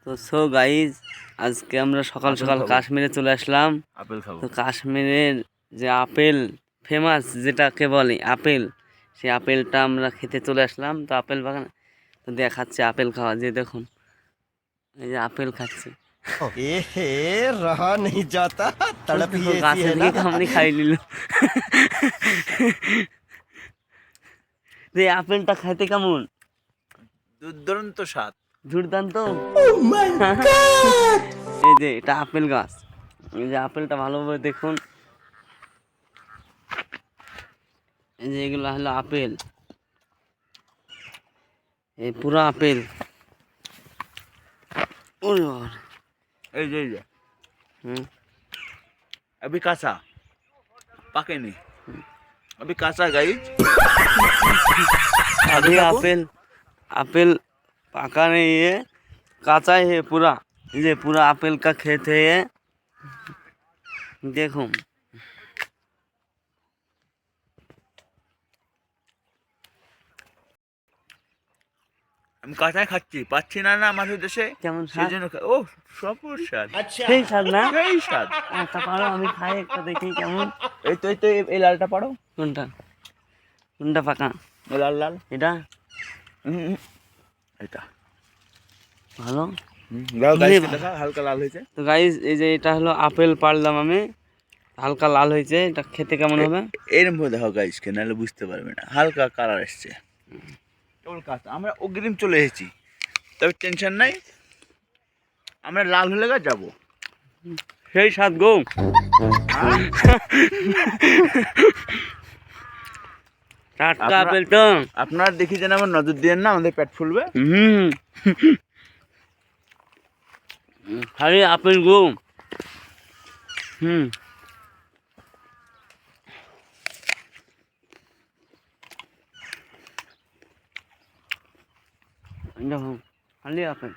তো so guys, আজকে আমরা সকাল সকাল কাশ্মীরে চলে আসলাম। আপেল খাবো। তো কাশ্মীরের যে আপেল ফেমাস, যেটাকে বলে আপেল, সেই আপেলটা আমরা খেতে চলে আসলাম। তো আপেল বাগান তো দেখাচ্ছে আপেল খাওয়া, যে দেখুন এই যে আপেল খাচ্ছে। रहा नहीं जाता तड़प ही ऐसी গাছের है দিকে ना। কামড়ে খাই নিল। যে আপেলটা খাইতে কেমন? দুর্দান্ত স্বাদ। দুর্দান্ত। God! এই যে এটা আপেল গাছ, এই যে আপেলটা ভালোভাবে দেখুন। এই যে এগুলো হলো আপেল, এই পুরো আপেল। ওরে বাবা। এই যে হুম, अभी काचा पकेनी, अभी काचा गाइज। अभी আপেল আপেल पका नहीं है, काचा ही है पूरा। ये पूरा আপেल का खेत है ये, देखो। আমি কাঁচাই খাচ্ছি, পাচ্ছি না না আমাদের দেশে, কেমন সেই স্বাদ? জন্য ও সপুর স্বাদ। সেই স্বাদ না? সেই স্বাদ। একটা পারো, আমি খাই একটা দেখি কেমন। এই তো এই লালটা পারো। কোনটা? কোনটা পাকা? এই লাল লাল এটা হুম, এটা ভালো। দাও গাইজ, ভালো। দেখা হালকা লাল হয়েছে। তো গাইজ, এই যে এটা হলো আপেল পারলাম আমি, হালকা লাল হয়েছে। এটা খেতে কেমন হবে? এরম ভাবে দেখো গাইজ, কে নাহলে বুঝতে পারবে না। হালকা কালার এসছে, কেবল কাঁচা। আমরা অগ্রিম চলে এসেছি, তবে টেনশন নাই, আমরা লাল হলে গা যাবো। সেই স্বাদ গো। টাটকা আপেল তো। আপনারা দেখি যেন আমার নজর দিয়েন না, আমাদের পেট ফুলবে। হুম, খালি আপেল গো। হুম, দেখো খালি আপেল।